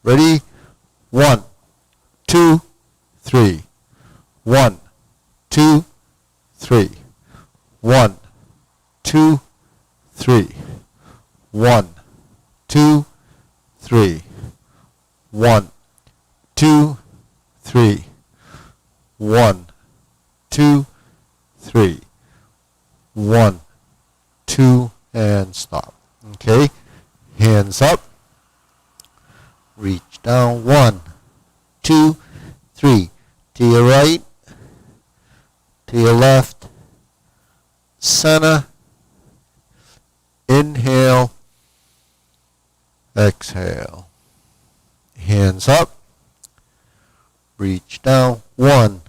Ready? 1, 2, 3. 1, 2, 3. 1, 2, 3. 1, 2, 3. 1, 2, 3. 1, 2, 3. 1, 2, and stop. Okay? Hands up. Reach down. 1, 2, 3. To your right, to your left, center. Inhale, exhale. Hands up. Reach down. 1,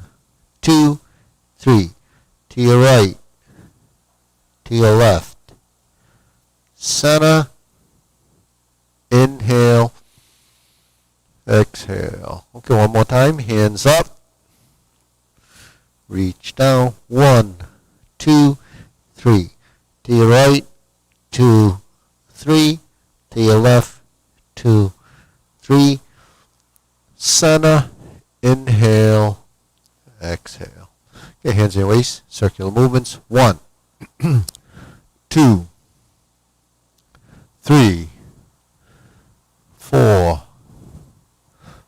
2, 3. To your right, to your left, center. Inhale, exhale. Okay, one more time. Hands up. Reach down. 1, 2, 3. To your right, 2, 3. To your left, 2, 3. Center. Inhale, exhale. Okay, hands in your waist. Circular movements. 1, 2, 3, 4,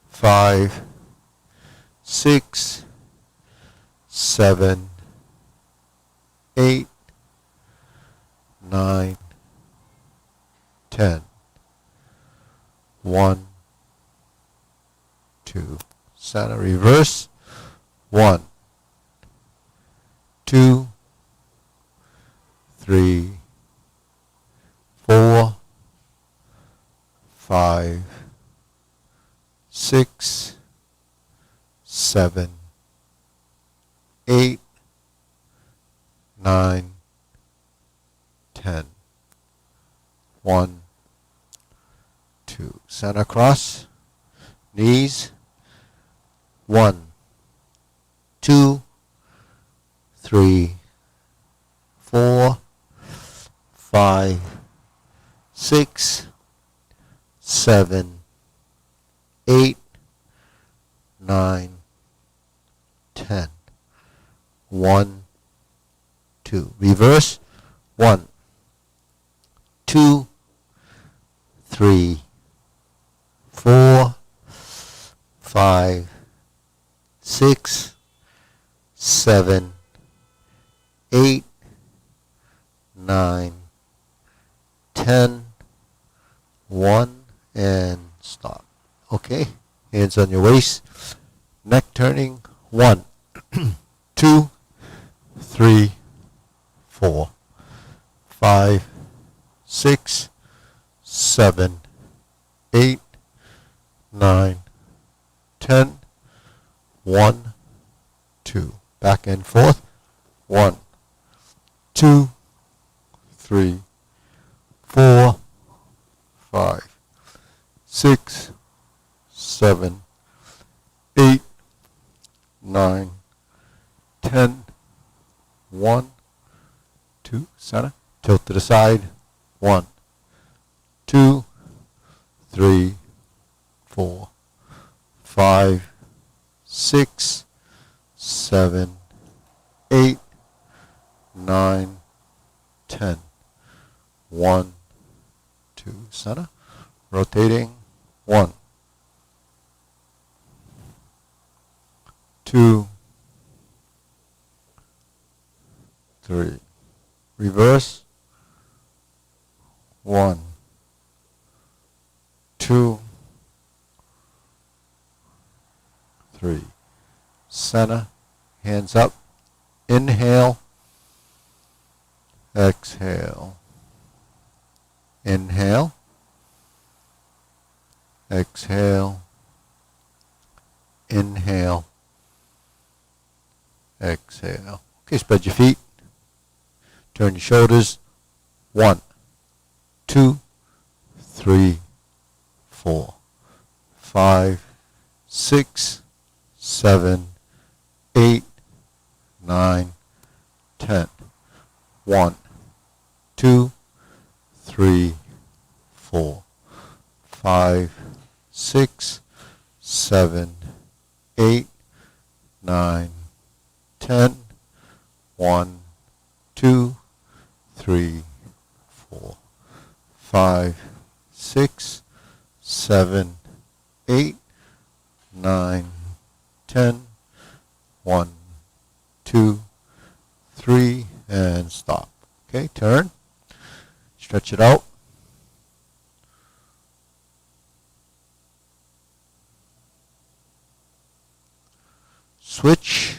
5, 6, 7, 8, 9, 10. 1, 2. Center. Reverse. 1, 2, 3, 4, 5, 6, 7, 8, 9, 10. 1, 2. Center cross. Knees. 1, 2, 3, 4, 5, 6, 7, 8, 9, 10. 1, 2. Reverse. 1, 2, 3, 4, 5, 6, 7, 8, 9, 10. 1, and stop. Okay, hands on your waist. Neck turning. 1, 2, 3, 4, 5, 6, 7, 8, 9, 10. 1, 2. Back and forth. 1, 2, 3, 4, 5, 6, 7, 8, 9, 10. 1, 2. Center. Tilt to the side. 1, 2, 3, 4, 5, 6, 7, 8, 9, 10. 1, 2. Center. Rotating. 1, 2, 3. Reverse. 1, 2, 3. Center. Hands up. Inhale. Exhale. Inhale. Exhale. Inhale. Exhale. Okay, spread your feet. Turn your shoulders. 1, 2, 3, 4, 5, 6, 7, 8, 9, 10. 1, 2, 3, 4, 5, 6, 7, 8, 9, 10, 1, 2, 3, 4, 5, 6, 7, 8, 9, 10, 1, 2, 3, and stop. Okay, turn. Stretch it out. Switch.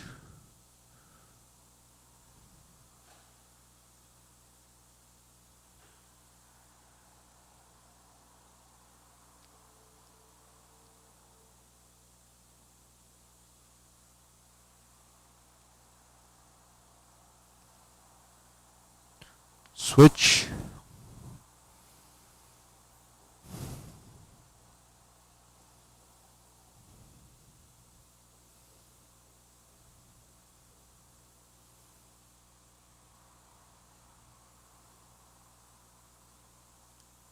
Switch.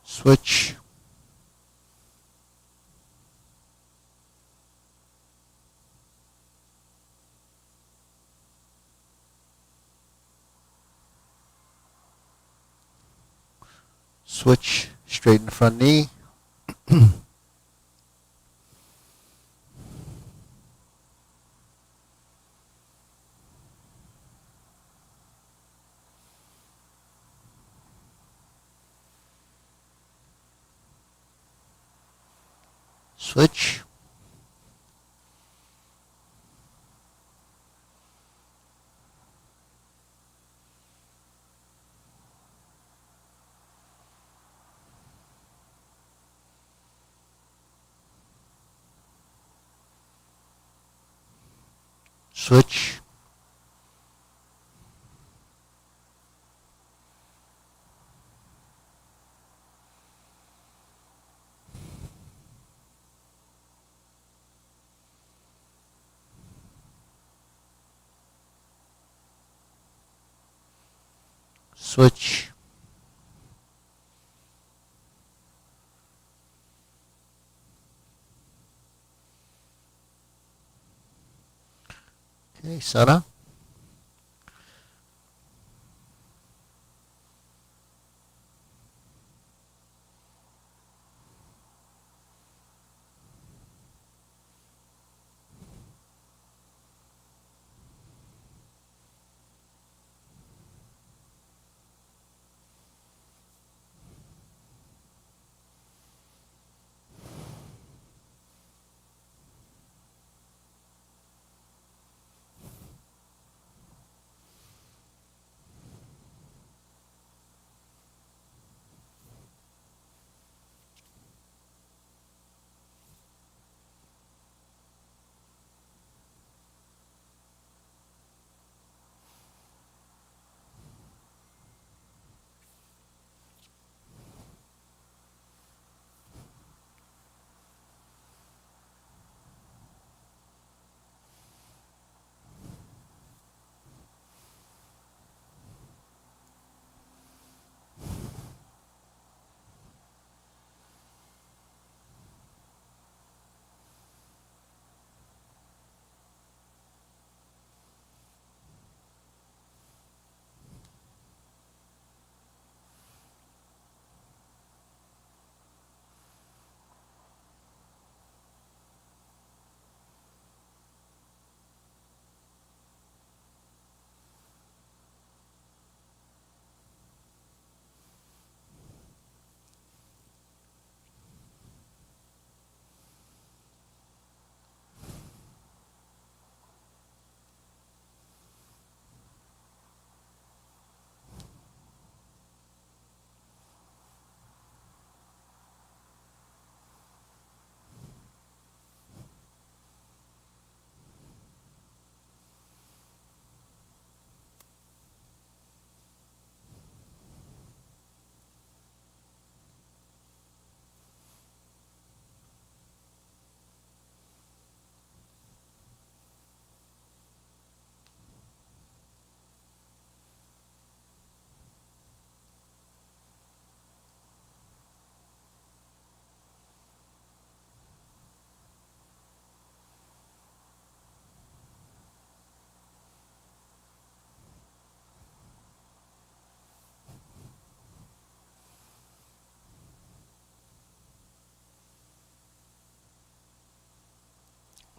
Switch. Switch. Straighten the front knee. Switch. Switch. Switch. Okay, Sana.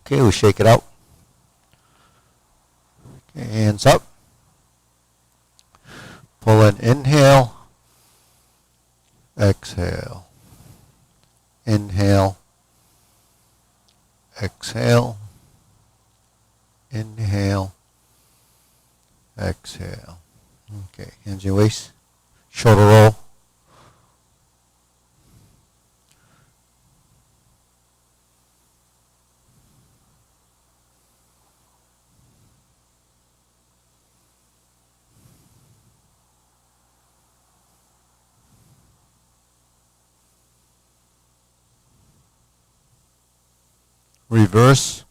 Okay, we'll shake it out. Okay, hands up. Pull in, inhale, exhale. Inhale, exhale, inhale, exhale. Okay, hands in your waist, shoulder roll. Reverse.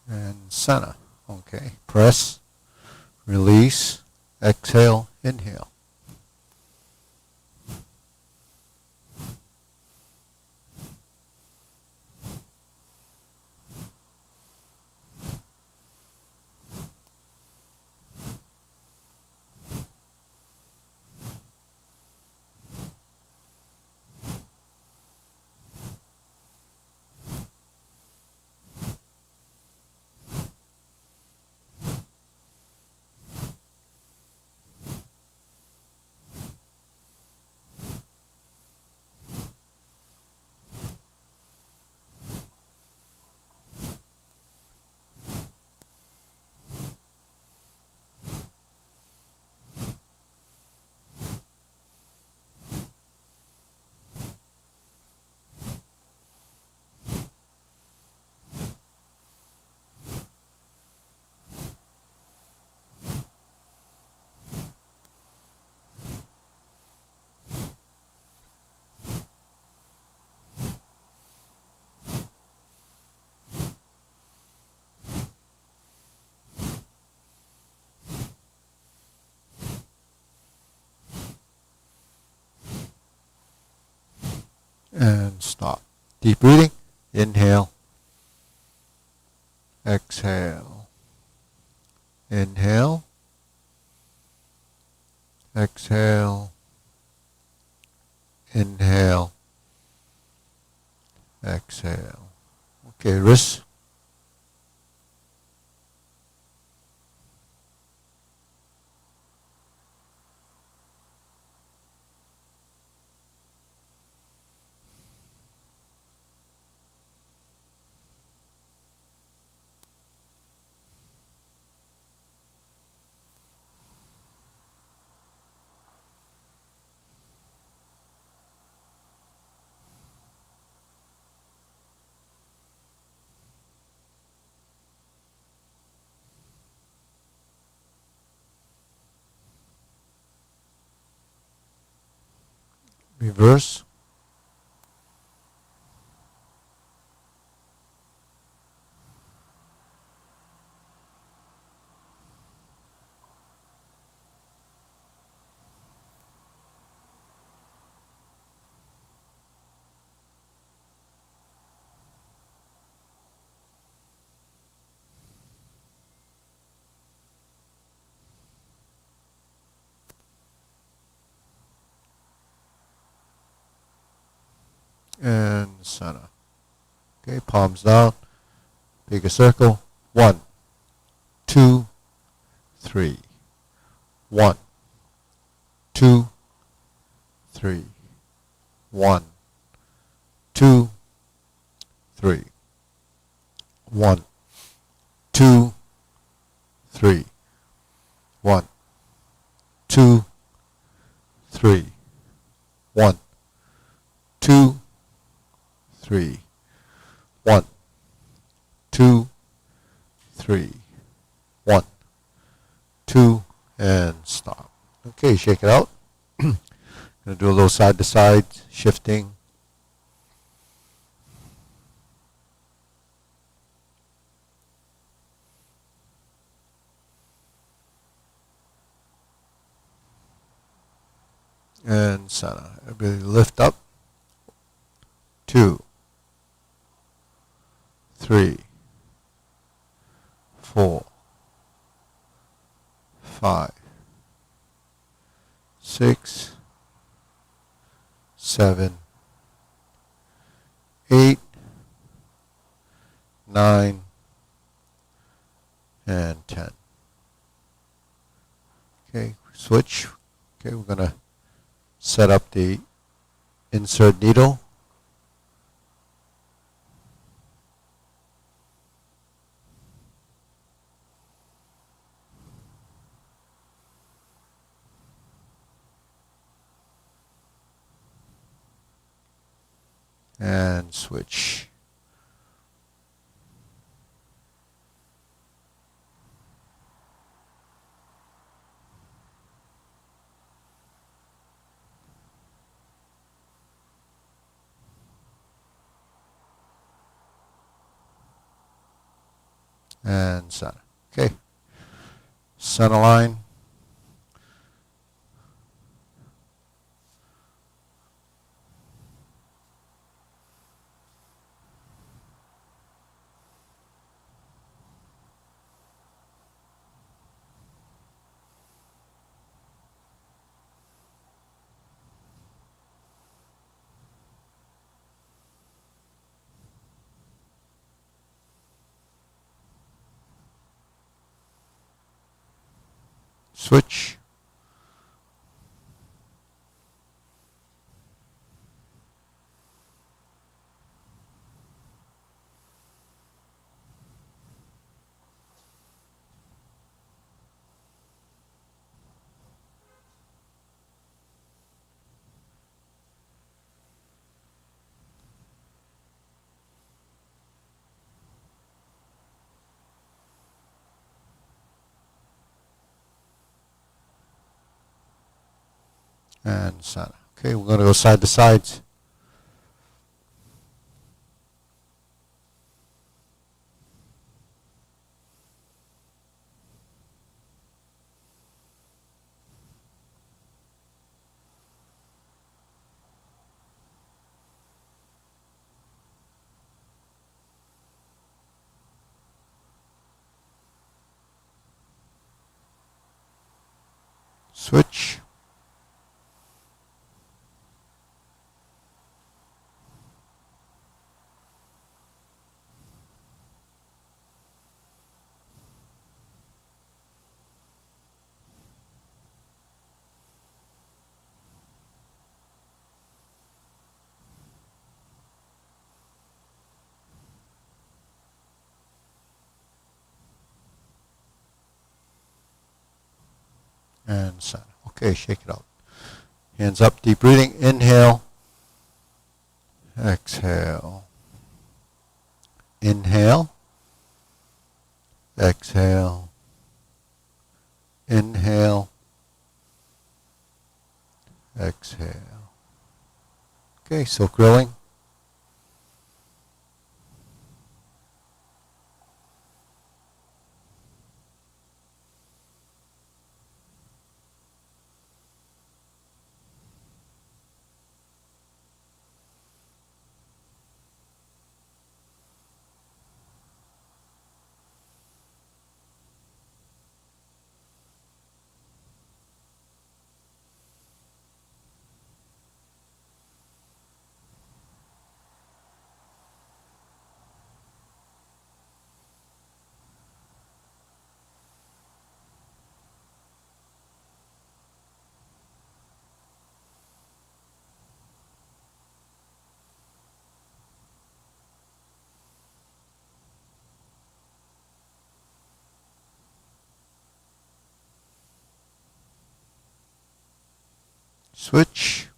And center. Okay, press, release, exhale, inhale. And stop. Deep breathing. Inhale. Exhale. Inhale. Exhale. Inhale. Exhale. Okay, wrists. Reverse. And center. Okay, palms down. Big a circle. 1, 2, 3. 1, 2, 3. 1, 2, 3. 1, 2, 3. 1, 2, 3. 1, 2, 3. 1, 2, 3. 1, 2, and stop. Okay, shake it out. Gonna do a little side to side shifting. and Sana. Everybody lift up. 2, 3, 4, 5, 6, 7, 8, 9, and 10. Okay, switch. Okay, we're going to set up the insert needle. And switch. And center. Okay. Center line. Switch. And center. Okay, we're going to go side to sides. Switch. And center. Okay, shake it out. Hands up, deep breathing. Inhale. Exhale. Inhale. Exhale. Inhale. Exhale. Okay, so grilling. Switch.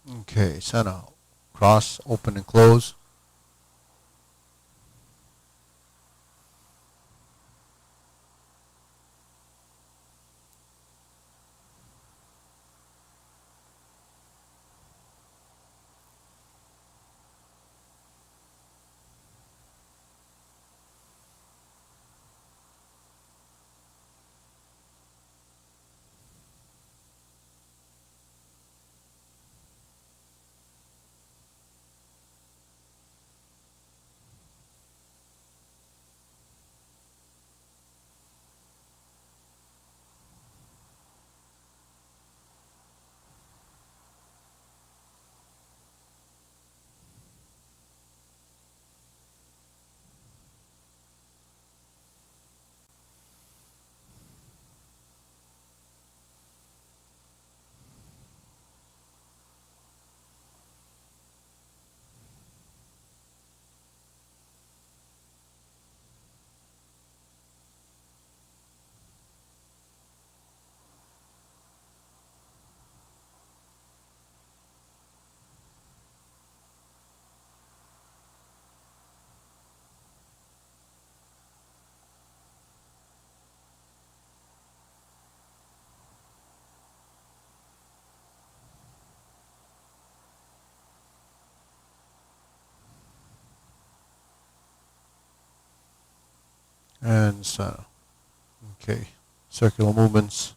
Okay, center. Cross, open and close. And center. Okay, circular movements.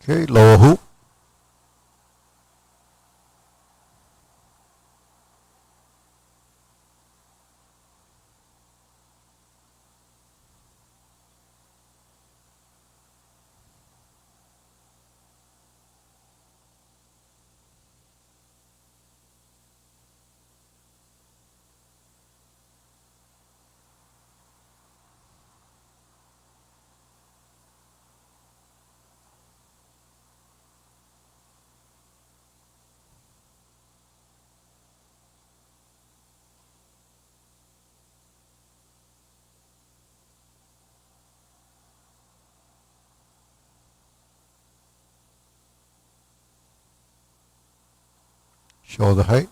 Okay, lower hoop. Shoulder height.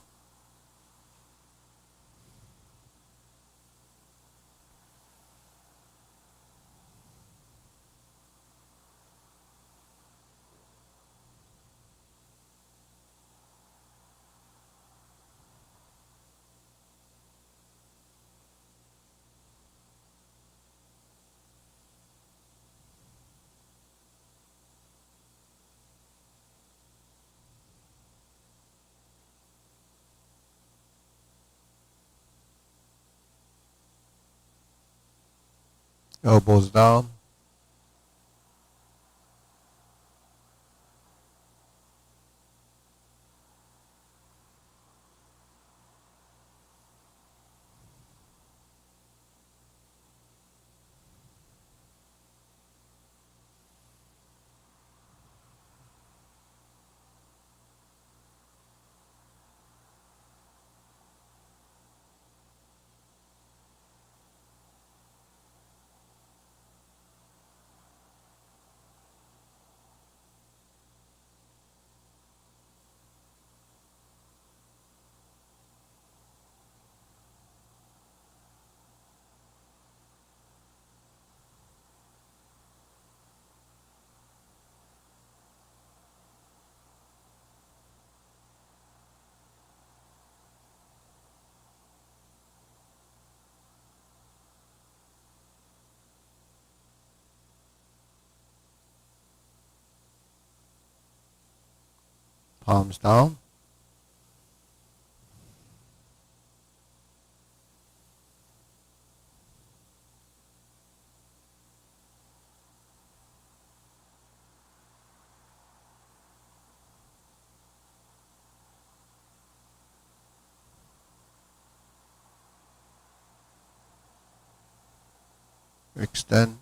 Elbows down. Palms down. Extend.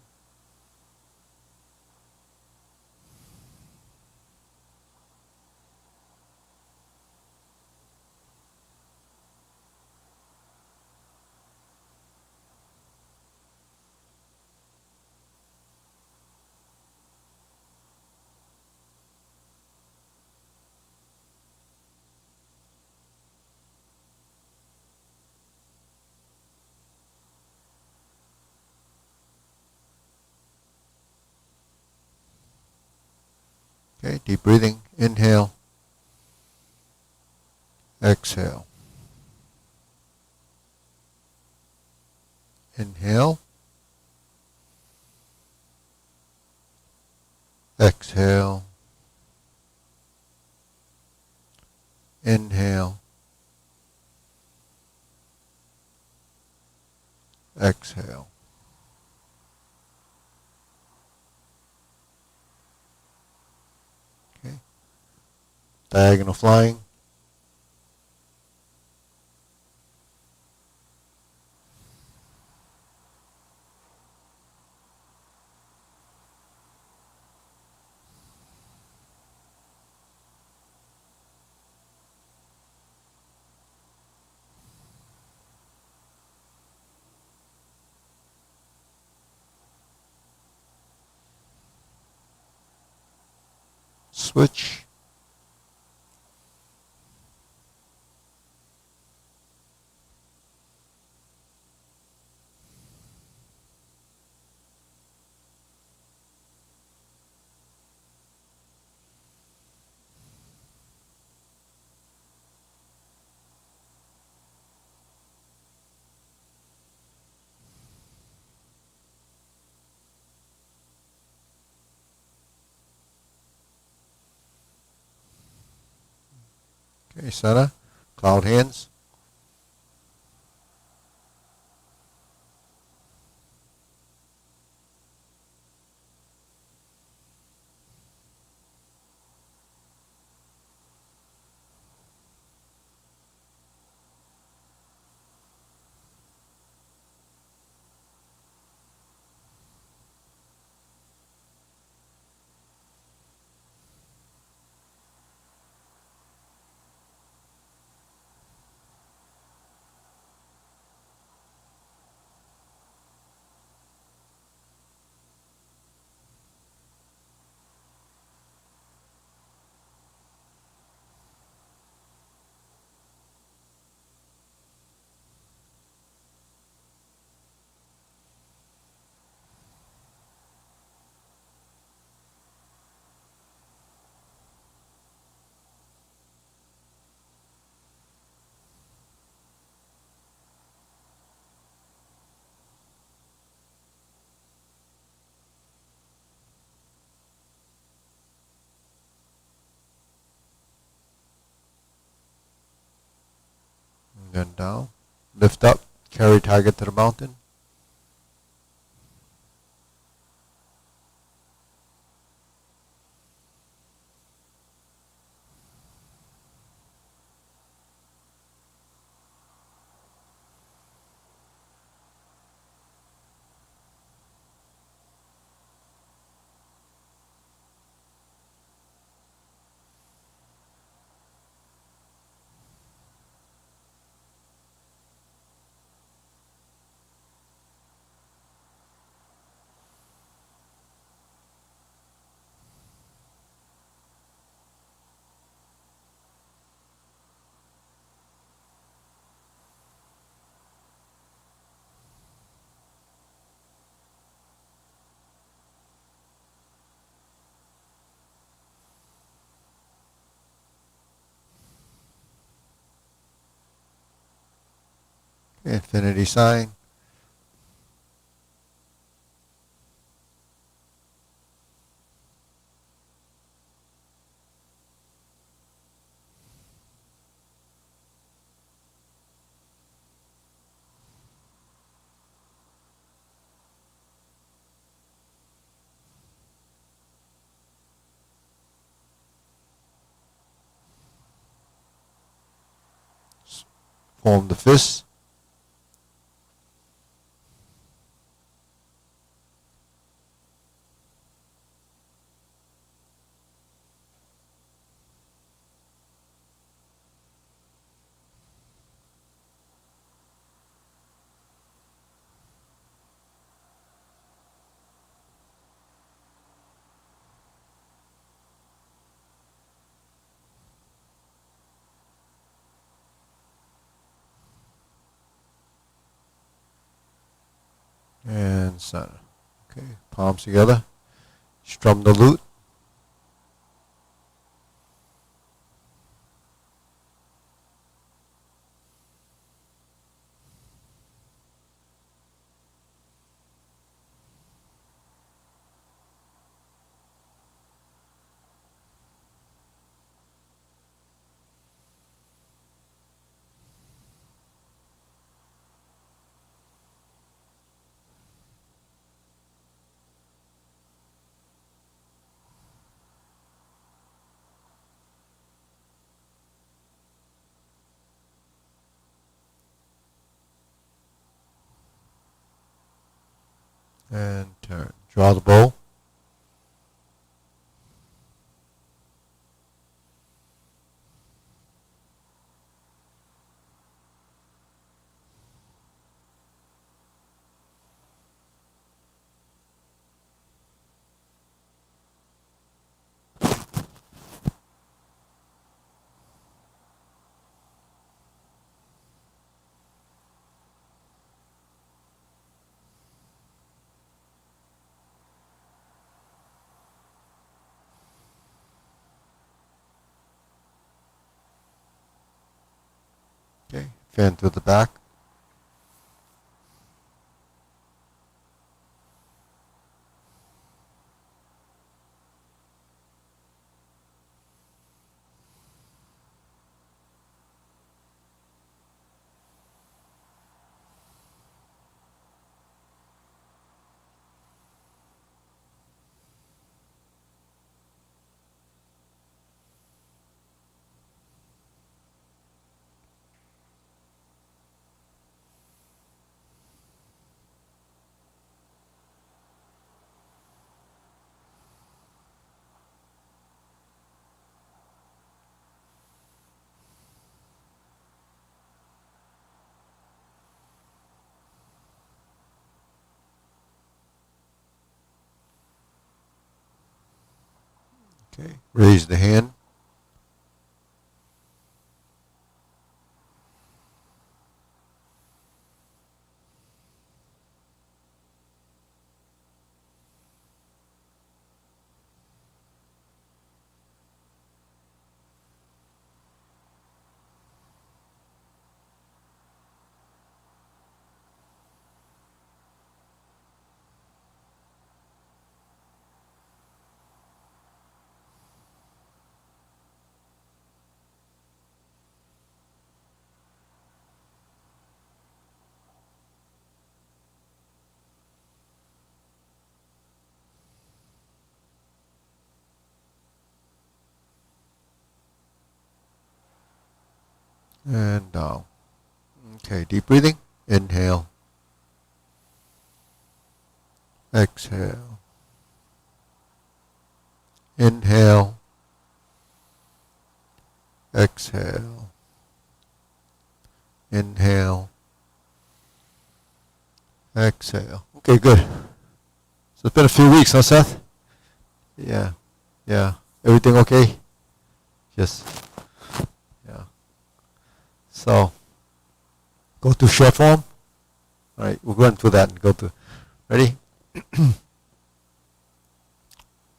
Okay, deep breathing. Inhale. Exhale. Inhale. Exhale. Inhale. Exhale. Okay. Diagonal flying. Switch. Okay, Sana. Cloud hands. And then down. Lift up. Carry target to the mountain. Infinity sign. Form the fist. And center. Okay, palms together. Strum the lute. And turn. Draw the bow. Okay, fan to the back. Okay, raise the hand. And down. Okay, deep breathing. Inhale. Exhale. Inhale. Exhale. Inhale. Exhale. Okay, good. So it's been a few weeks, huh, Seth? Yeah. Yeah. Everything okay? Yes. Yeah. So go to short form. All right, we'll go into that and go to. Ready?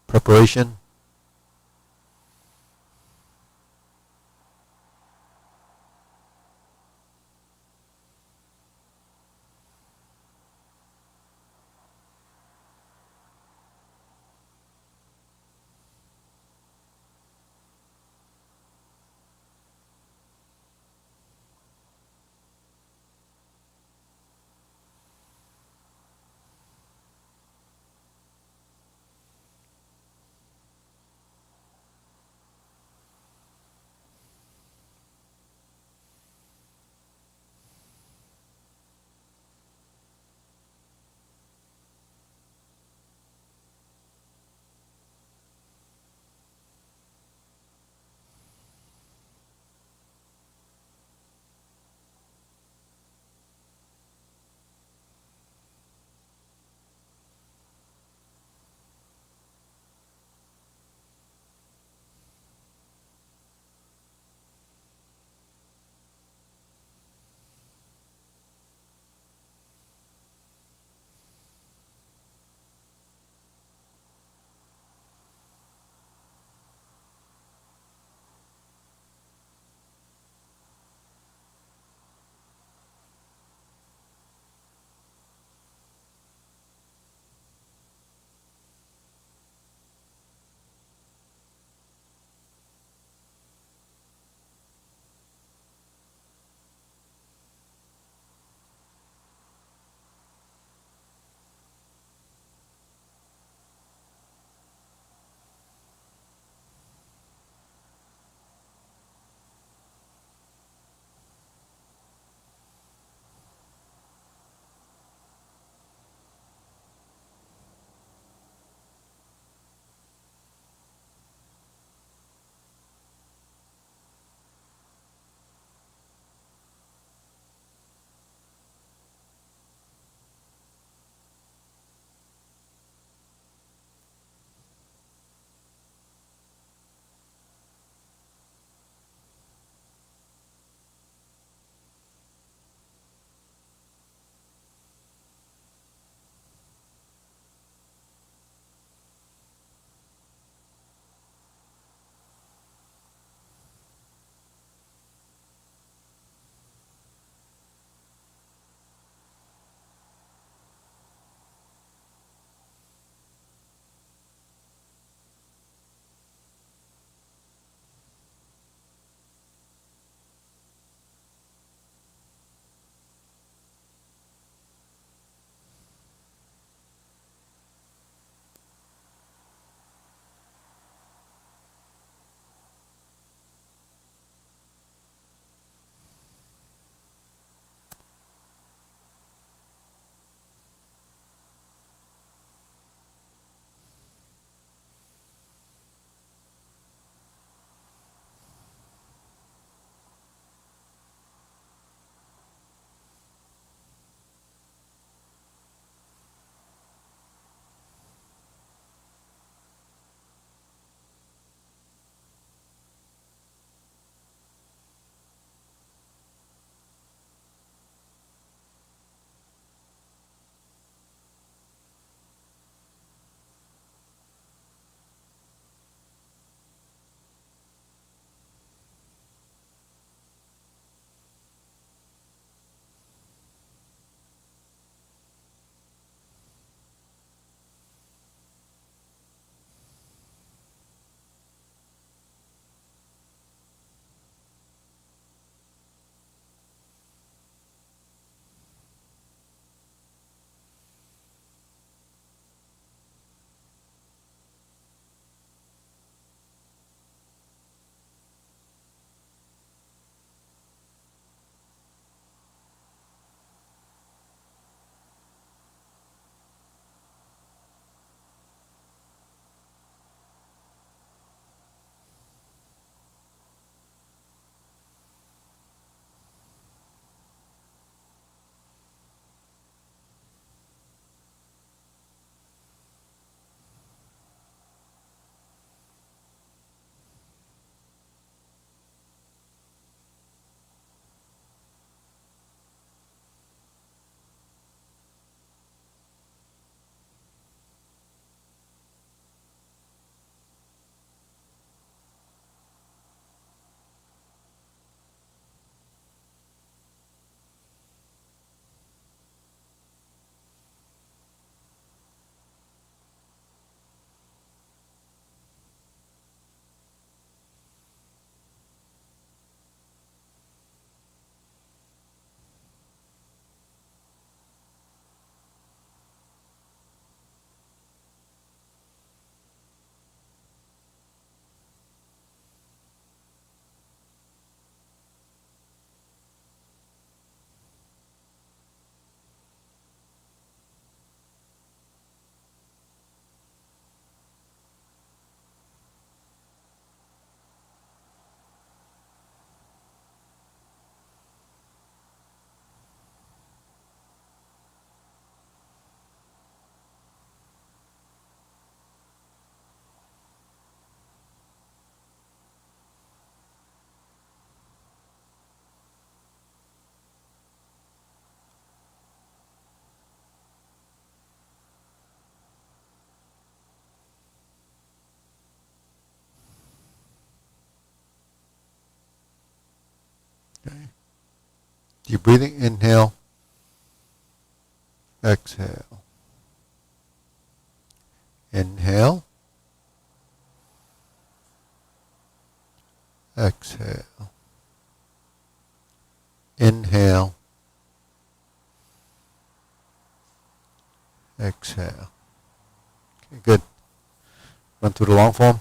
Preparation. Deep breathing. Inhale. Exhale. Inhale. Exhale. Inhale. Exhale. Okay, good. Run through the long form.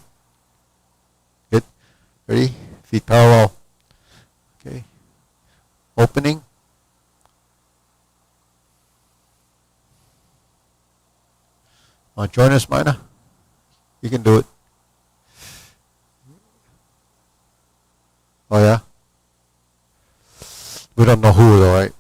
Good. Ready? Feet parallel. Okay. Opening. Join us, Mina. You can do it. Oh yeah? We don't know who though, right?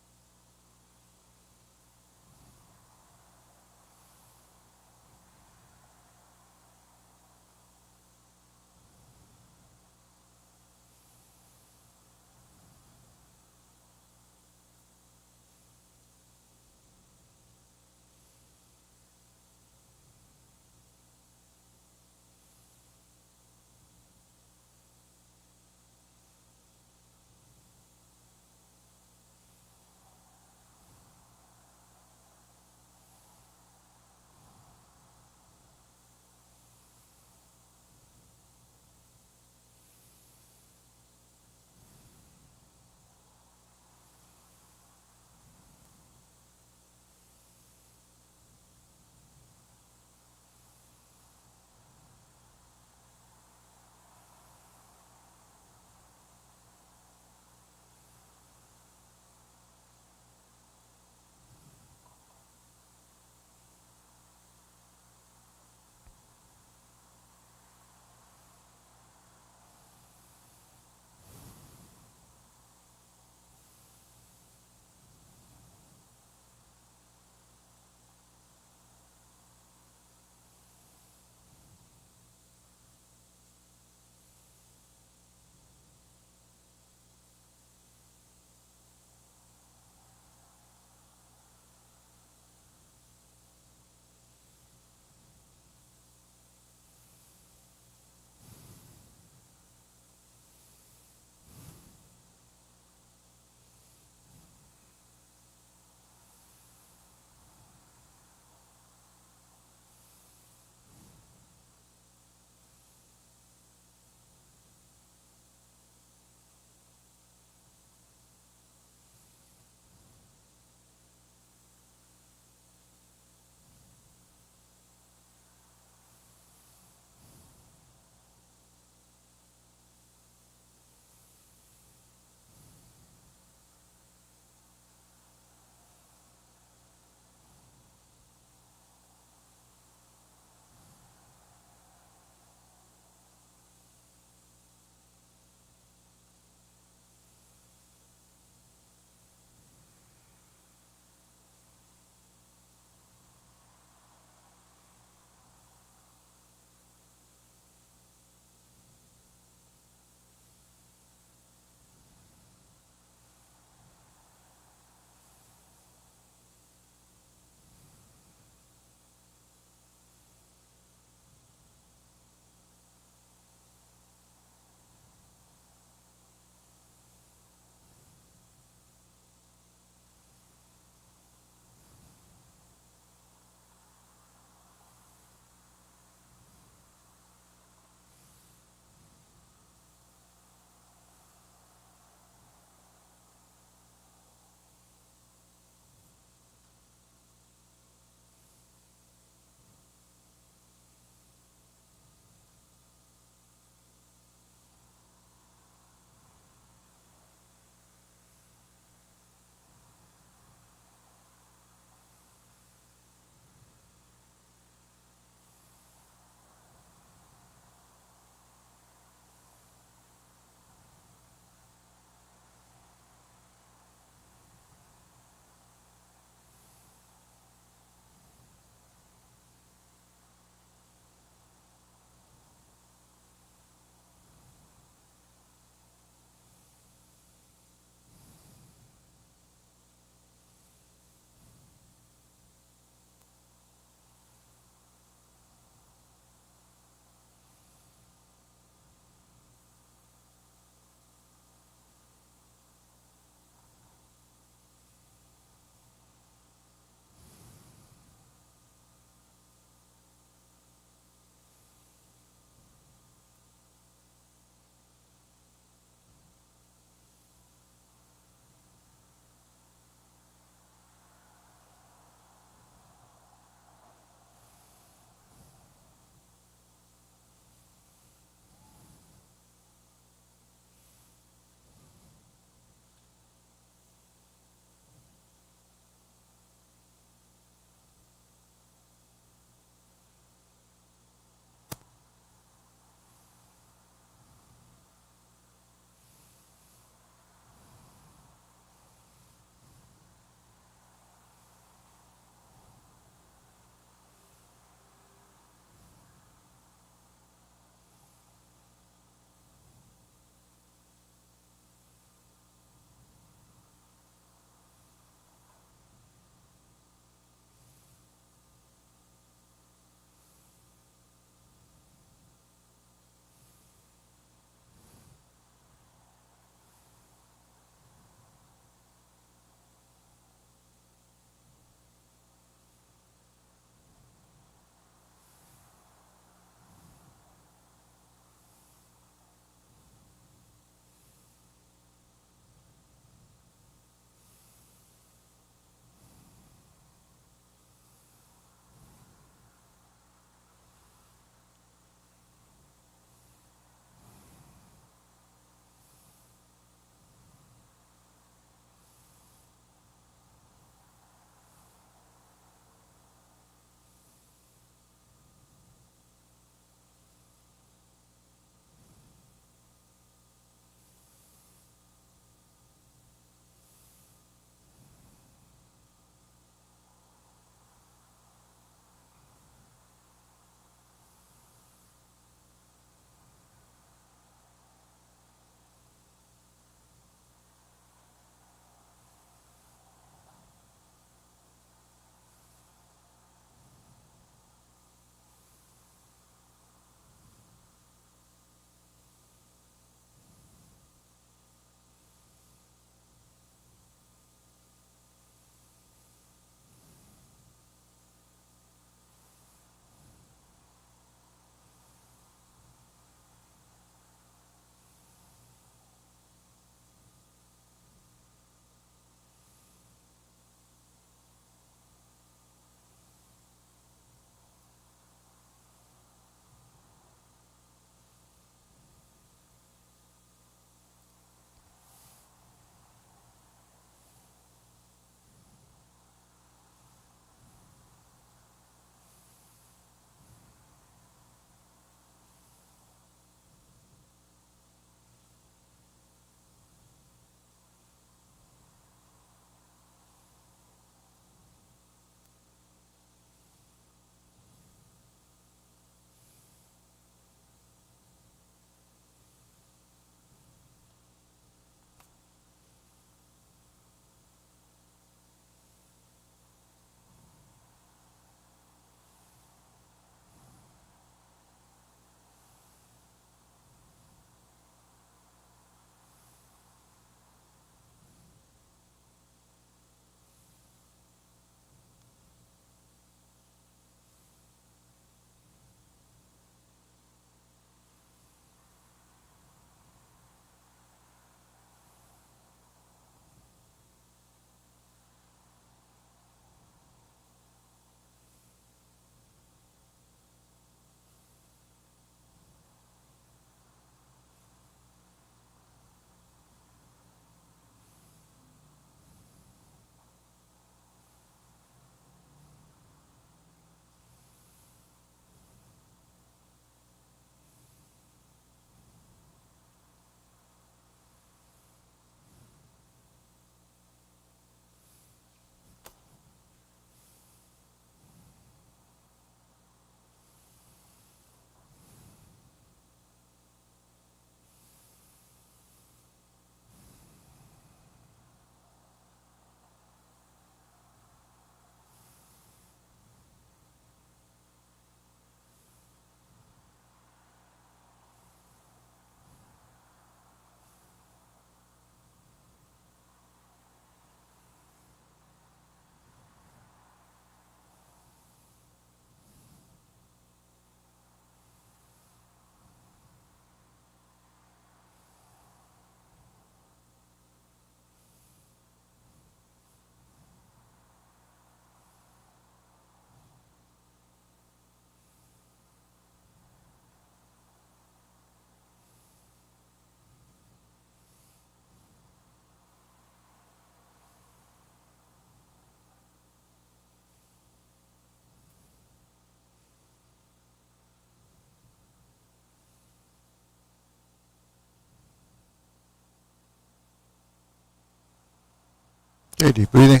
Okay, deep breathing.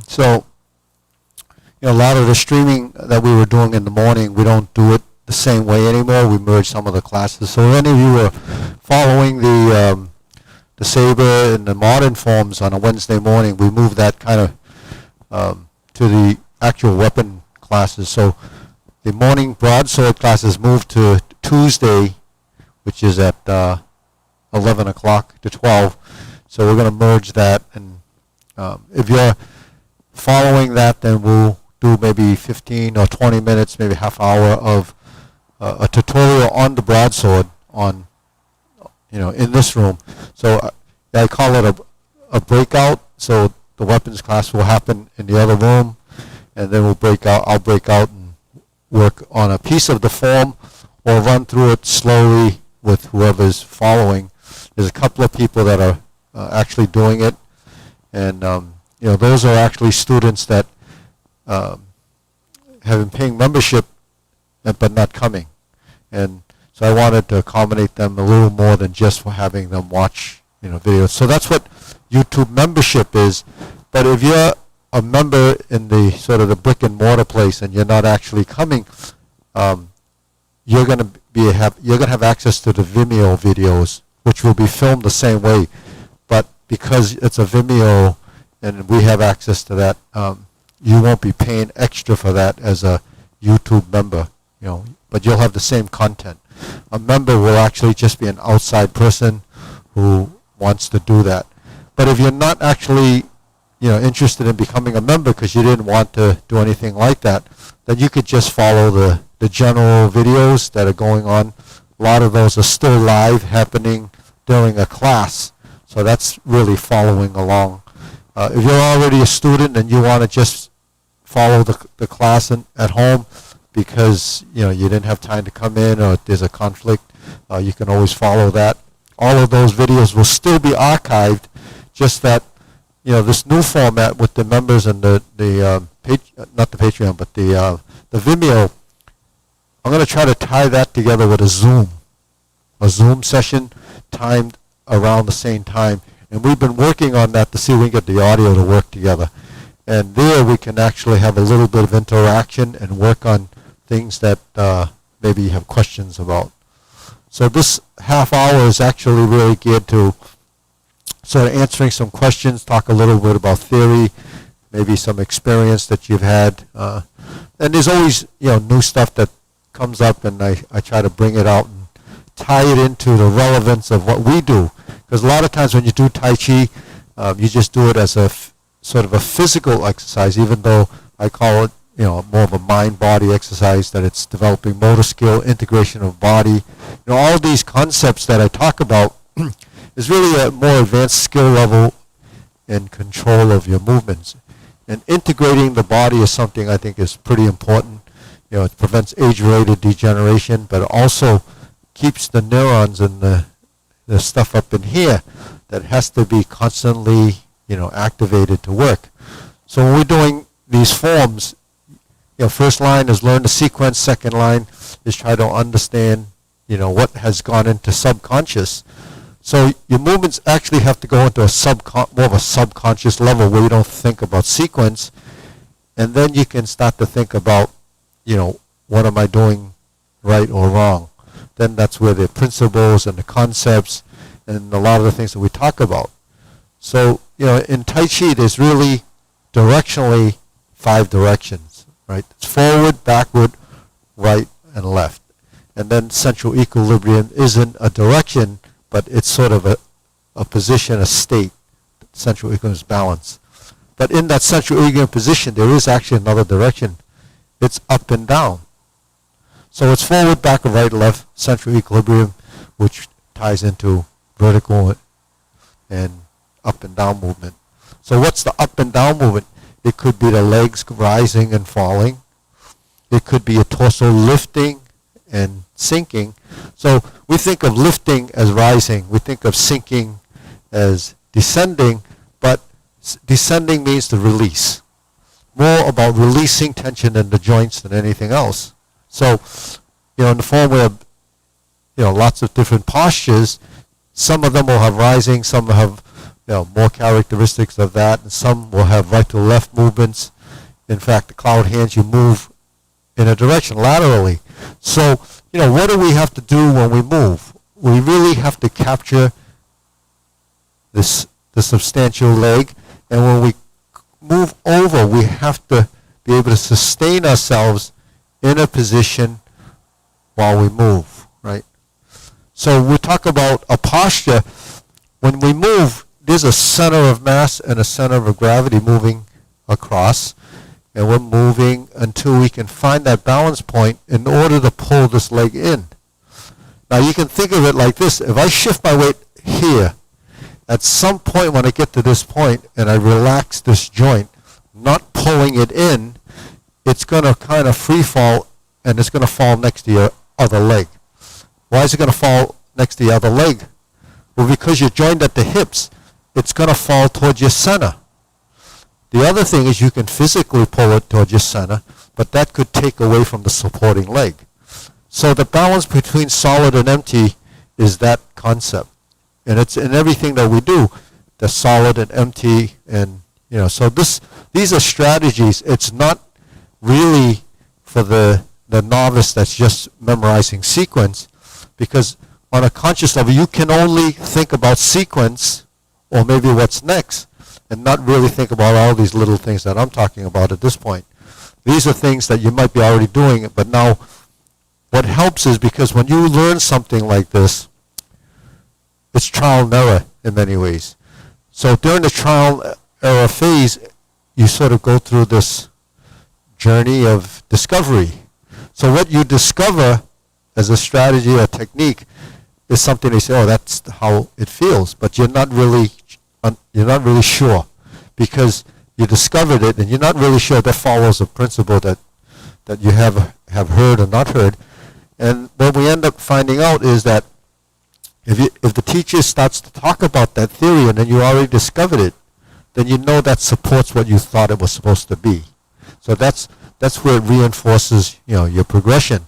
So, a lot of the streaming that we were doing in the morning, we don't do it the same way anymore. We merged some of the classes. So if any of you were following the Saber and the modern forms on a Wednesday morning, we moved that kind of to the actual weapon classes. So the morning broadsword classes moved to Tuesday, which is at 11 o'clock to 12. So we're going to merge that. And if you're following that, then we'll do maybe 15 or 20 minutes, maybe half hour of a tutorial on the broadsword on, in this room. So I call it a breakout. So the weapons class will happen in the other room, and then I'll break out and work on a piece of the form or run through it slowly with whoever's following. There's a couple of people that are actually doing it, and those are actually students that have been paying membership but not coming. And so I wanted to accommodate them a little more than just for having them watch videos. So that's what YouTube membership is. But if you're a member in the sort of the brick and mortar place and you're not actually coming, you're going to have access to the Vimeo videos, which will be filmed the same way. But because it's a Vimeo and we have access to that, you won't be paying extra for that as a YouTube member, but you'll have the same content. A member will actually just be an outside person who wants to do that. But if you're not actually, interested in becoming a member because you didn't want to do anything like that, then you could just follow the general videos that are going on. A lot of those are still live, happening during a class. So that's really following along. If you're already a student and you want to just follow the class at home because you didn't have time to come in or there's a conflict, you can always follow that. All of those videos will still be archived, just that this new format with the members and not the Patreon, but the Vimeo. I'm going to try to tie that together with a Zoom session timed around the same time. And we've been working on that to see if we can get the audio to work together. And there we can actually have a little bit of interaction and work on things that maybe you have questions about. So this half hour is actually really geared to sort of answering some questions, talk a little bit about theory, maybe some experience that you've had. And there's always new stuff that comes up, and I try to bring it out and tie it into the relevance of what we do. Because a lot of times when you do Tai Chi, you just do it as a sort of a physical exercise, even though I call it, more of a mind-body exercise, that it's developing motor skill, integration of body. All these concepts that I talk about is really a more advanced skill level and control of your movements. And integrating the body is something I think is pretty important. It prevents age-related degeneration, but it also keeps the neurons and the stuff up in here that has to be constantly, activated to work. So when we're doing these forms, first line is learn the sequence. Second line is try to understand, what has gone into subconscious. So your movements actually have to go into more of a subconscious level where you don't think about sequence, and then you can start to think about, what am I doing right or wrong? Then that's where the principles and the concepts and a lot of the things that we talk about. So, in Tai Chi, there's really directionally 5 directions, right? It's forward, backward, right, and left. And then central equilibrium isn't a direction, but it's sort of a position, a state. Central equilibrium is balance. But in that central equilibrium position, there is actually another direction. It's up and down. So it's forward, backward, right, left, central equilibrium, which ties into vertical and up and down movement. So what's the up and down movement? It could be the legs rising and falling. It could be a torso lifting and sinking. So we think of lifting as rising. We think of sinking as descending. But Descending means to release. More about releasing tension in the joints than anything else. So, in the form of, lots of different postures, some of them will have rising, some will have, more characteristics of that, and some will have right to left movements. In fact, the cloud hands, you move in a direction laterally. So, what do we have to do when we move? We really have to capture the substantial leg, and when we move over, we have to be able to sustain ourselves in a position while we move, right? So we talk about a posture. When we move, there's a center of mass and a center of gravity moving across, and we're moving until we can find that balance point in order to pull this leg in. Now you can think of it like this. If I shift my weight here, at some point when I get to this point and I relax this joint, not pulling it in, it's going to kind of free fall, and it's going to fall next to your other leg. Why is it going to fall next to the other leg? Well, because you're joined at the hips, it's going to fall towards your center. The other thing is you can physically pull it towards your center, but that could take away from the supporting leg. So the balance between solid and empty is that concept. And it's in everything that we do, the solid and empty, and so these are strategies. It's not really for the novice that's just memorizing sequence, because on a conscious level you can only think about sequence or maybe what's next, and not really think about all these little things that I'm talking about at this point. These are things that you might be already doing, but now what helps is, because when you learn something like this, it's trial and error in many ways. So during the trial and error phase, you sort of go through this journey of discovery. So what you discover as a strategy or technique is something they say, oh, that's how it feels, but you're not really sure, because you discovered it and you're not really sure that follows a principle that you have heard or not heard. And what we end up finding out is that if the teacher starts to talk about that theory and then you already discovered it, then you know that supports what you thought it was supposed to be. So that's where it reinforces your progression.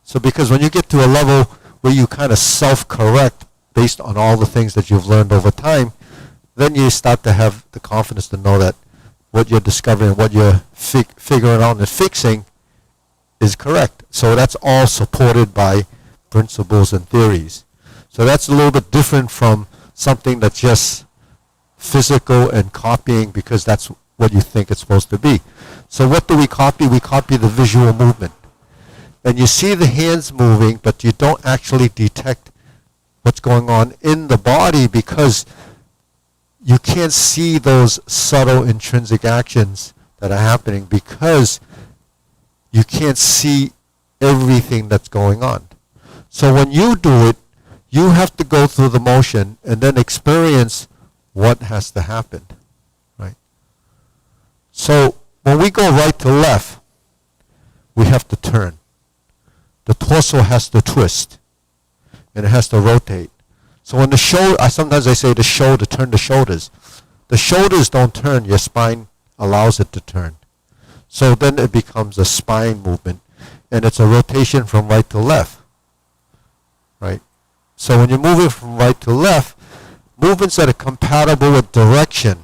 So because when you get to a level where you kind of self-correct based on all the things that you've learned over time, then you start to have the confidence to know that what you're discovering, what you're figuring out and fixing is correct. So that's all supported by principles and theories. So that's a little bit different from something that's just physical and copying because that's what you think it's supposed to be. So what do we copy? We copy the visual movement. And you see the hands moving, but you don't actually detect what's going on in the body because you can't see those subtle intrinsic actions that are happening because you can't see everything that's going on. So when you do it, you have to go through the motion and then experience what has to happen, right? So when we go right to left, we have to turn. The torso has to twist, and it has to rotate. So when the shoulder, sometimes I say the shoulder, turn the shoulders. The shoulders don't turn, your spine allows it to turn. So then it becomes a spine movement, and it's a rotation from right to left, right? So when you're moving from right to left, movements that are compatible with direction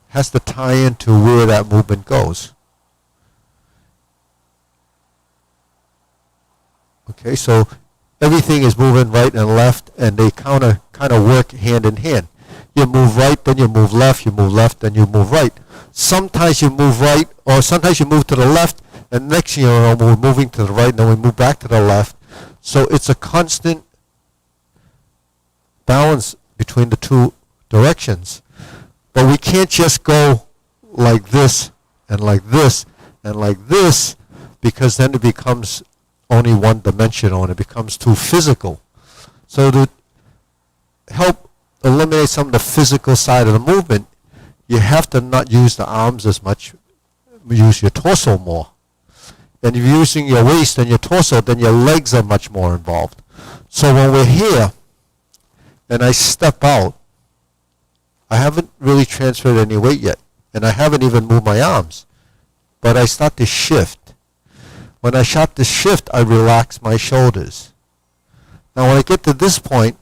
has to tie into where that movement goes. Okay, so everything is moving right and left, and they kind of work hand in hand. You move right, then you move left, then you move right. Sometimes you move right, or sometimes you move to the left, and next thing you know, we're moving to the right, and then we move back to the left. So it's a constant balance between the two directions. But we can't just go like this, and like this, and like this, because then it becomes only one-dimensional, and it becomes too physical. So to help eliminate some of the physical side of the movement, you have to not use the arms as much, use your torso more. And if you're using your waist and your torso, then your legs are much more involved. So when we're here, and I step out, I haven't really transferred any weight yet, and I haven't even moved my arms. But I start to shift. When I start to shift, I relax my shoulders. Now when I get to this point,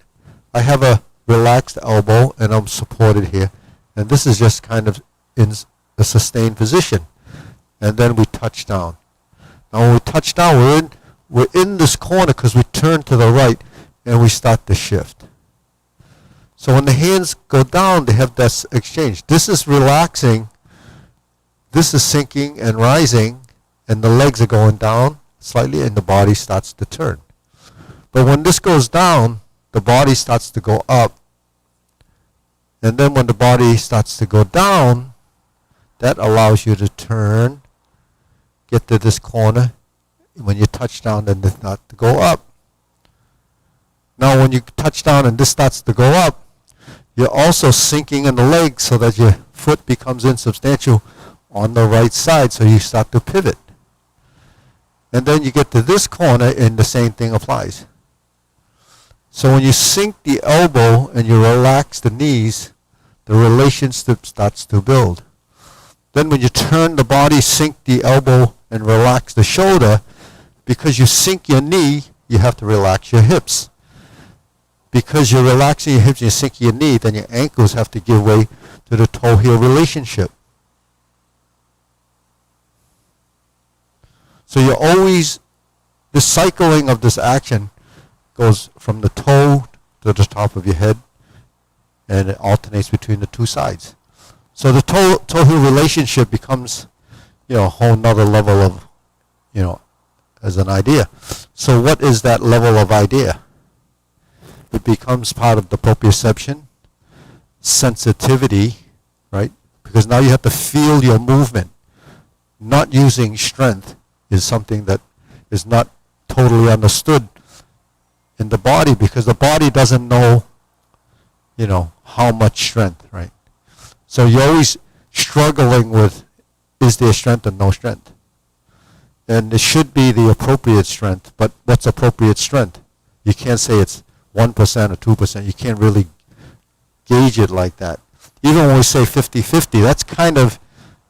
I have a relaxed elbow and I'm supported here. And this is just kind of in a sustained position. And then we touch down. Now when we touch down, we're in this corner because we turn to the right and we start to shift. So when the hands go down, they have this exchange. This is relaxing. This is sinking and rising, and the legs are going down slightly, and the body starts to turn. But when this goes down, the body starts to go up. And then when the body starts to go down, that allows you to turn, get to this corner. When you touch down, then they start to go up. Now when you touch down and this starts to go up, you're also sinking in the legs so that your foot becomes insubstantial on the right side, so you start to pivot. And then you get to this corner and the same thing applies. So when you sink the elbow and you relax the knees, the relationship starts to build. Then when you turn the body, sink the elbow and relax the shoulder, because you sink your knee, you have to relax your hips. Because you're relaxing your hips and you're sinking your knee, then your ankles have to give way to the toe-heel relationship. So you're always, the cycling of this action goes from the toe to the top of your head, and it alternates between the two sides. So the toe-heel relationship becomes, a whole nother level of, as an idea. So what is that level of idea? It becomes part of the proprioception, sensitivity, right? Because now you have to feel your movement. Not using strength is something that is not totally understood in the body, because the body doesn't know, how much strength, right? So you're always struggling with, is there strength or no strength? And it should be the appropriate strength, but what's appropriate strength? You can't say it's 1% or 2%. You can't really gauge it like that. Even when we say 50-50, that's kind of,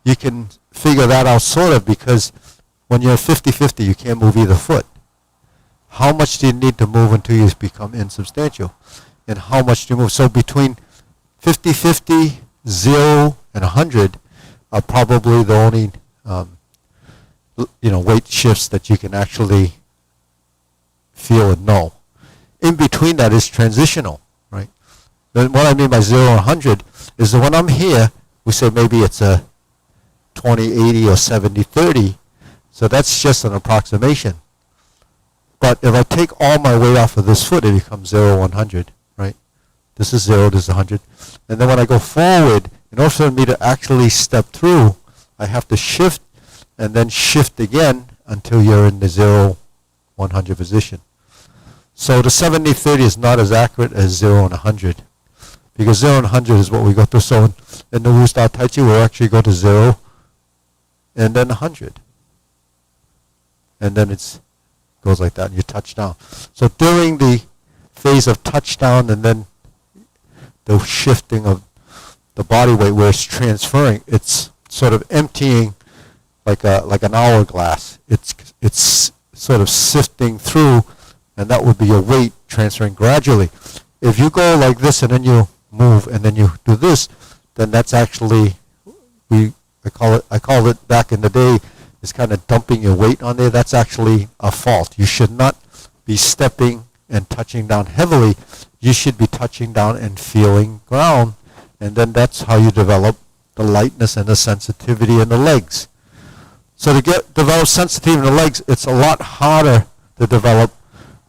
you can figure that out sort of, because when you're 50-50, you can't move either foot. How much do you need to move until you become insubstantial? And how much do you move? So between 50-50, 0, and 100 are probably the only weight shifts that you can actually feel and know. In between that is transitional, right? Then what I mean by 0 and 100 is that when I'm here, we say maybe it's a 20-80 or 70-30. So that's just an approximation. But if I take all my weight off of this foot, it becomes 0, 100, right? This is 0, this is 100. And then when I go forward, in order for me to actually step through, I have to shift and then shift again until you're in the 0, 100 position. So the 70-30 is not as accurate as 0 and 100. Because 0 and 100 is what we go through. So in the Wu Style Tai Chi, we'll actually go to 0 and then 100. And then it goes like that, and you touch down. So during the phase of touchdown and then the shifting of the body weight where it's transferring, it's sort of emptying like an hourglass. It's sort of sifting through, and that would be your weight transferring gradually. If you go like this and then you move and then you do this, then that's actually, I call it back in the day, is kind of dumping your weight on there. That's actually a fault. You should not be stepping and touching down heavily. You should be touching down and feeling ground, and then that's how you develop the lightness and the sensitivity in the legs. So to develop sensitivity in the legs, it's a lot harder to develop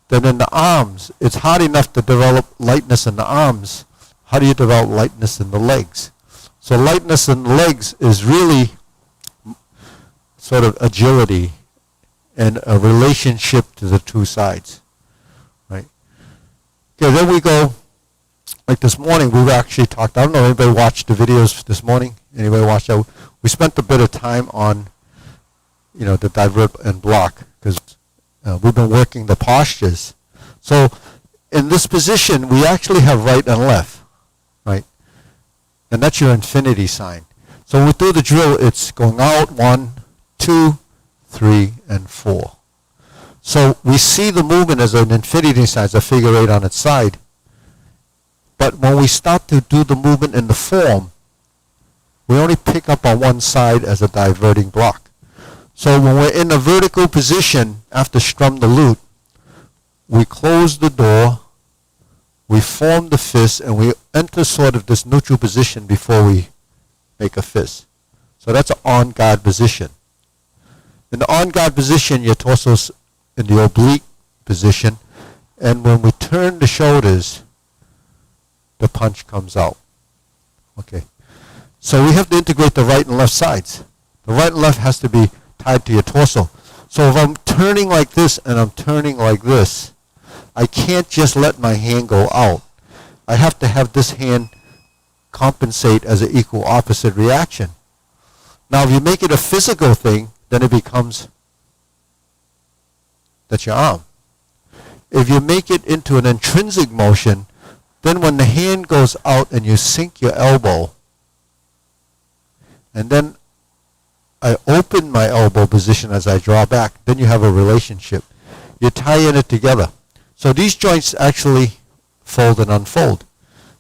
than in the arms. It's hard enough to develop lightness in the arms. How do you develop lightness in the legs? So lightness in the legs is really sort of agility and a relationship to the two sides, right? Okay, then we go, like this morning, we actually talked, I don't know if anybody watched the videos this morning. Anybody watched that? We spent a bit of time on, the divert and block, because we've been working the postures. So in this position, we actually have right and left, right? And that's your infinity sign. So when we do the drill, it's going out 1, 2, 3, and 4. So we see the movement as an infinity sign, as a figure 8 on its side. But when we start to do the movement in the form, we only pick up on one side as a diverting block. So when we're in a vertical position after strum the lute, we close the door, we form the fist, and we enter sort of this neutral position before we make a fist. So that's an on-guard position. In the on-guard position, your torso's in the oblique position, and when we turn the shoulders, the punch comes out. Okay. So we have to integrate the right and left sides. The right and left has to be tied to your torso. So if I'm turning like this and I'm turning like this, I can't just let my hand go out. I have to have this hand compensate as an equal opposite reaction. Now if you make it a physical thing, then it becomes, that's your arm. If you make it into an intrinsic motion, then when the hand goes out and you sink your elbow, and then I open my elbow position as I draw back, then you have a relationship. You're tying it together. So these joints actually fold and unfold.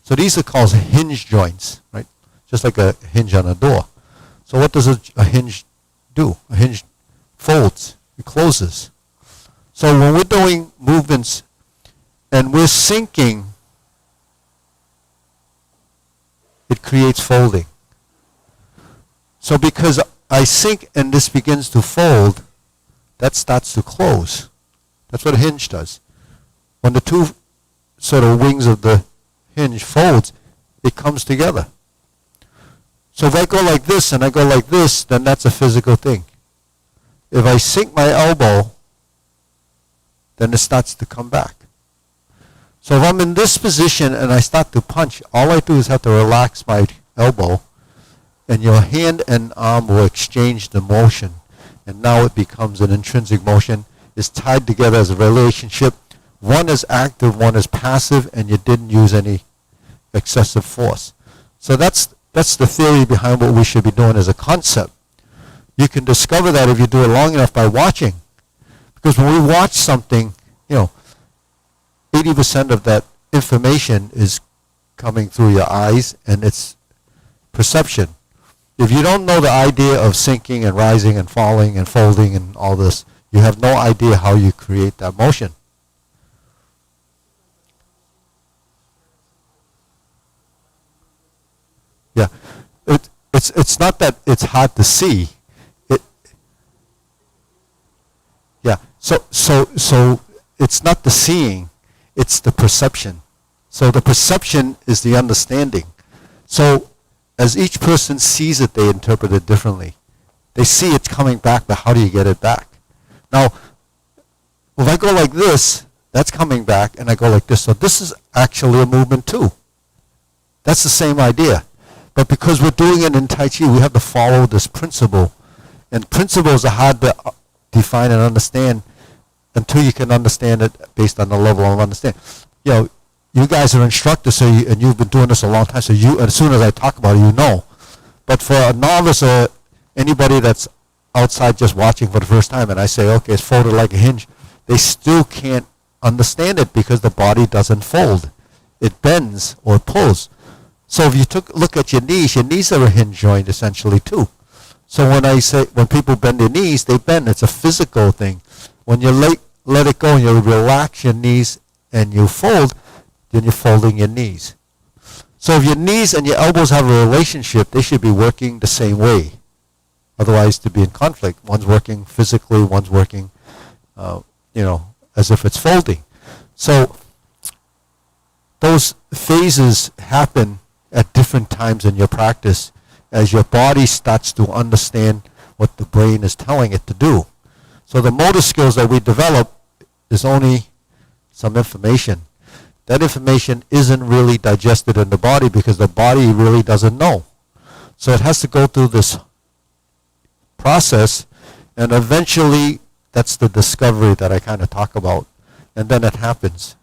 So these are called hinge joints, right? Just like a hinge on a door. So what does a hinge do? A hinge folds, it closes. So when we're doing movements and we're sinking, it creates folding. So because I sink and this begins to fold, that starts to close. That's what a hinge does. When the two sort of wings of the hinge folds, it comes together. So if I go like this and I go like this, then that's a physical thing. If I sink my elbow, then it starts to come back. So if I'm in this position and I start to punch, all I do is have to relax my elbow, and your hand and arm will exchange the motion. And now it becomes an intrinsic motion. It's tied together as a relationship. One is active, one is passive, and you didn't use any excessive force. So that's the theory behind what we should be doing as a concept. You can discover that if you do it long enough by watching. Because when we watch something, 80% of that information is coming through your eyes, and it's perception. If you don't know the idea of sinking and rising and falling and folding and all this, you have no idea how you create that motion. Yeah, it's not that it's hard to see. So it's not the seeing, it's the perception. So the perception is the understanding. So as each person sees it, they interpret it differently. They see it coming back, but how do you get it back? Now, if I go like this, that's coming back, and I go like this. So this is actually a movement too. That's the same idea. But because we're doing it in Tai Chi, we have to follow this principle. And principles are hard to define and understand until you can understand it based on the level of understanding. You guys are instructors, and you've been doing this a long time, so as soon as I talk about it, you know. But for a novice or anybody that's outside just watching for the first time, and I say, okay, it's folded like a hinge, they still can't understand it because the body doesn't fold. It bends or pulls. So if you look at your knees are a hinge joint essentially too. So when people bend their knees, they bend. It's a physical thing. When you let it go and you relax your knees and you fold, then you're folding your knees. So if your knees and your elbows have a relationship, they should be working the same way. Otherwise, to be in conflict, one's working physically, one's working, as if it's folding. So those phases happen at different times in your practice as your body starts to understand what the brain is telling it to do. So the motor skills that we develop is only some information. That information isn't really digested in the body because the body really doesn't know. So it has to go through this process, and eventually that's the discovery that I kind of talk about, and then it happens.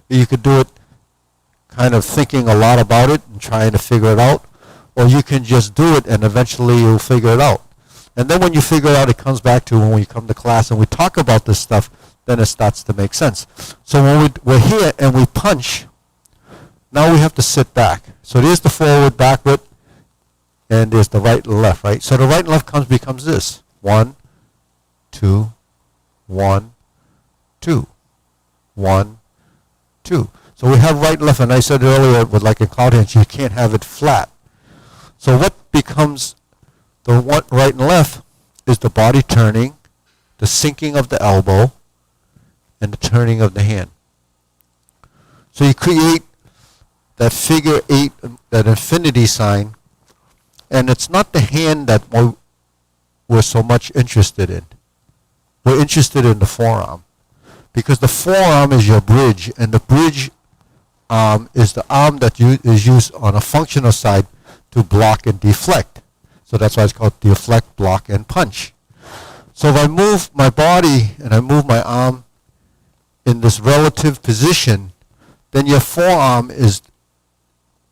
You could do it kind of thinking a lot about it and trying to figure it out, or you can just do it and eventually you'll figure it out. And then when you figure it out, it comes back to when we come to class and we talk about this stuff, then it starts to make sense. So when we're here and we punch, now we have to sit back. So there's the forward, backward, and there's the right and left, right? So the right and left becomes this. 1, 2, 1, 2, 1, 2. So we have right and left, and I said earlier, with like in cloud hands, you can't have it flat. So what becomes the right and left is the body turning, the sinking of the elbow, and the turning of the hand. So you create that figure 8, that infinity sign, and it's not the hand that we're so much interested in. We're interested in the forearm, because the forearm is your bridge, and the bridge is the arm that is used on a functional side to block and deflect. So that's why it's called deflect, block, and punch. So if I move my body and I move my arm in this relative position, then your forearm is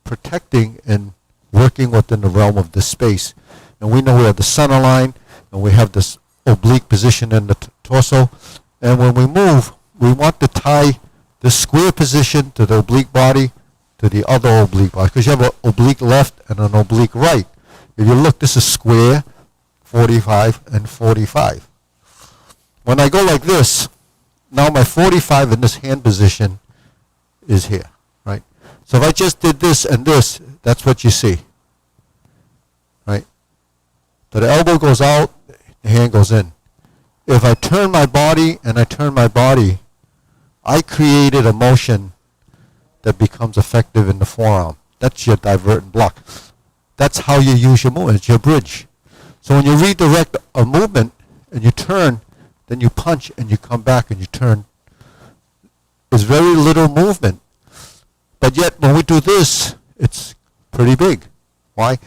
protecting and working within the realm of this space. And we know we have the center line, and we have this oblique position in the torso. And when we move, we want to tie the square position to the oblique body to the other oblique body, because you have an oblique left and an oblique right. If you look, this is square, 45, and 45. When I go like this, now my 45 in this hand position is here, right? So if I just did this and this, that's what you see, right? So the elbow goes out, the hand goes in. If I turn my body and I turn my body, I created a motion that becomes effective in the forearm. That's your divert and block. That's how you use your movement. It's your bridge. So when you redirect a movement and you turn, then you punch and you come back and you turn. There's very little movement. But yet when we do this, it's pretty big. Why?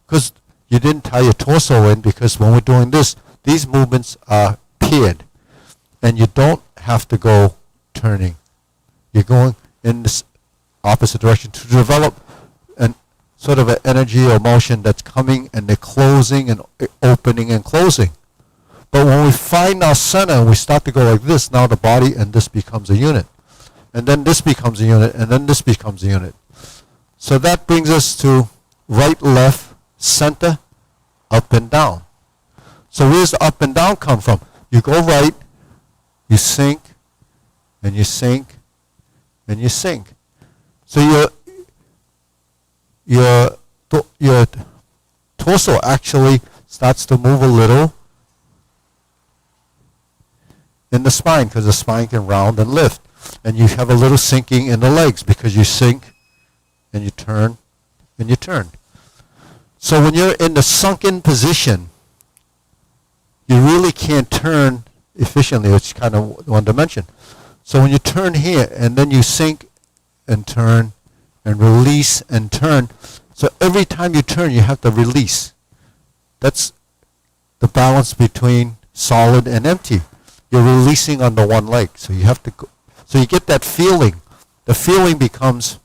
Because you didn't tie your torso in, because when we're doing this, these movements are paired. And you don't have to go turning. You're going in this opposite direction to develop an sort of an energy or motion that's coming and they're closing and opening and closing. But when we find our center and we start to go like this, now the body and this becomes a unit. And then this becomes a unit, and then this becomes a unit. So that brings us to right, left, center, up and down. So where's the up and down come from? You go right, you sink, and you sink, and you sink. So your torso actually starts to move a little in the spine, because the spine can round and lift. And you have a little sinking in the legs, because you sink, and you turn, and you turn. So when you're in the sunken position, you really can't turn efficiently. It's kind of one dimension. So when you turn here, and then you sink and turn and release and turn. So every time you turn, you have to release. That's the balance between solid and empty. You're releasing on the one leg. So you have to go. So you get that feeling. The feeling becomes,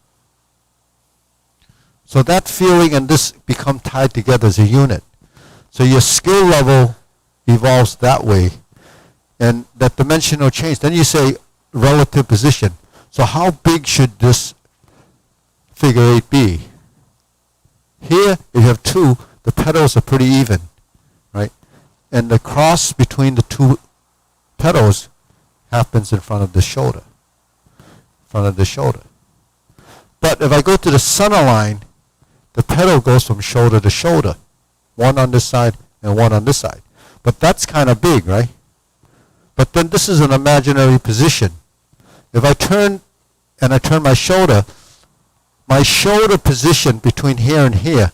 so that feeling and this become tied together as a unit. So your skill level evolves that way. And that dimensional change. Then you say relative position. So how big should this figure 8 be? Here, if you have two, the petals are pretty even, right? And the cross between the two petals happens in front of the shoulder. Front of the shoulder. But if I go to the center line, the petal goes from shoulder to shoulder. One on this side and one on this side. But that's kind of big, right? But then this is an imaginary position. If I turn and I turn my shoulder position between here and here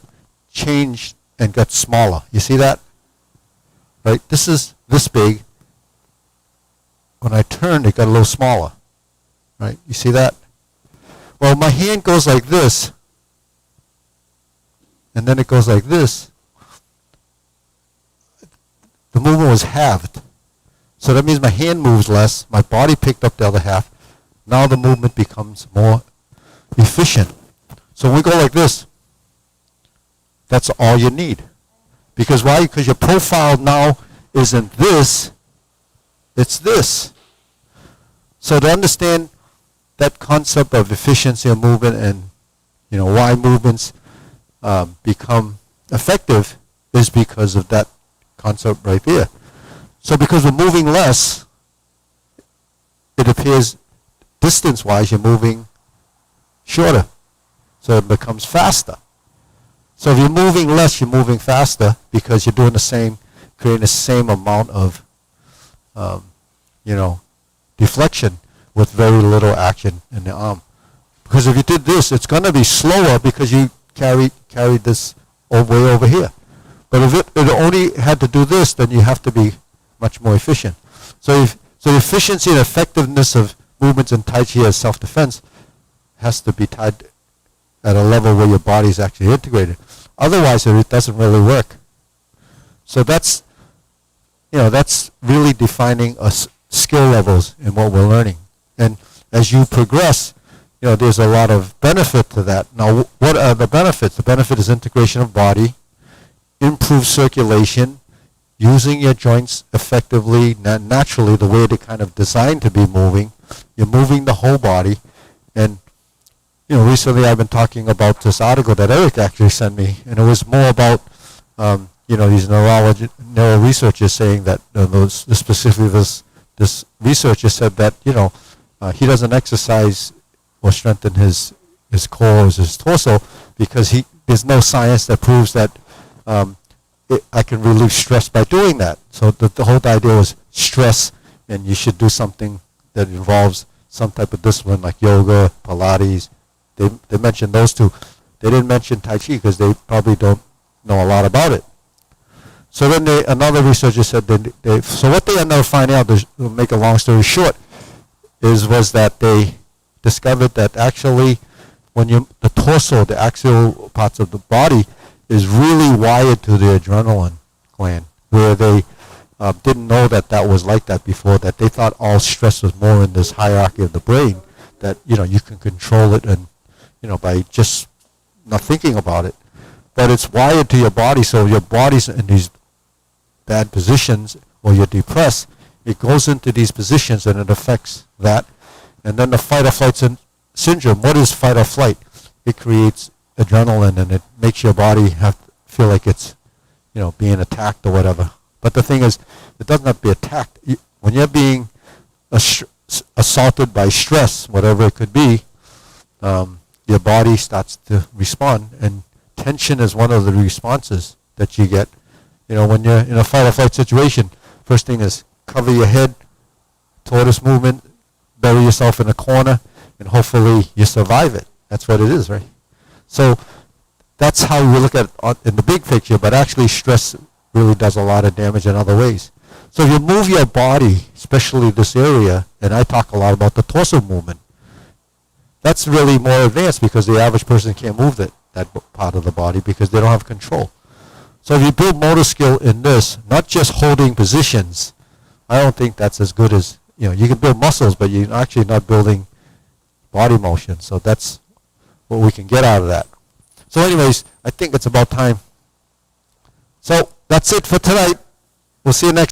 changed and got smaller. You see that? Right? This is this big. When I turned, it got a little smaller. Right? You see that? Well, my hand goes like this, and then it goes like this. The movement was halved. So that means my hand moves less, my body picked up the other half. Now the movement becomes more efficient. So when we go like this, That's all you need. Because why? Because your profile now isn't this, it's this. So to understand that concept of efficiency of movement and why movements become effective is because of that concept right there. So because we're moving less, it appears distance-wise you're moving shorter. So it becomes faster. So if you're moving less, you're moving faster because you're doing the same, creating the same amount of, deflection with very little action in the arm. Because if you did this, it's going to be slower because you carried this way over here. But if it only had to do this, then you have to be much more efficient. So the efficiency and effectiveness of movements in Tai Chi as self-defense has to be tied at a level where your body is actually integrated. Otherwise, it doesn't really work. So that's really defining skill levels in what we're learning. And as you progress, there's a lot of benefit to that. Now, what are the benefits? The benefit is integration of body, improved circulation, using your joints effectively, naturally, the way they're kind of designed to be moving. You're moving the whole body. And recently I've been talking about this article that Eric actually sent me, and it was more about, these neuro researchers saying that specifically this researcher said that he doesn't exercise or strengthen his core or his torso because there's no science that proves that I can relieve stress by doing that. So the whole idea was stress, and you should do something that involves some type of discipline like yoga, Pilates. They mentioned those two. They didn't mention Tai Chi because they probably don't know a lot about it. So then another researcher said so what they ended up finding out, to make a long story short, was that they discovered that actually when the torso, the axial parts of the body, is really wired to the adrenaline gland, where they didn't know that was like that before, that they thought all stress was more in this hierarchy of the brain, that you can control it and by just not thinking about it. But it's wired to your body, so your body's in these bad positions or you're depressed, it goes into these positions and it affects that. And then the fight or flight syndrome, what is fight or flight? It creates adrenaline and it makes your body feel like it's being attacked or whatever. But the thing is, it doesn't have to be attacked. When you're being assaulted by stress, whatever it could be, your body starts to respond, and tension is one of the responses that you get. When you're in a fight or flight situation, first thing is cover your head, tortoise movement, bury yourself in a corner, and hopefully you survive it. That's what it is, right? So that's how we look at it in the big picture, but actually stress really does a lot of damage in other ways. So if you move your body, especially this area, and I talk a lot about the torso movement, that's really more advanced because the average person can't move that part of the body because they don't have control. So if you build motor skill in this, not just holding positions, I don't think that's as good as, you can build muscles, but you're actually not building body motion. So that's what we can get out of that. So anyways, I think it's about time. So that's it for tonight. We'll see you next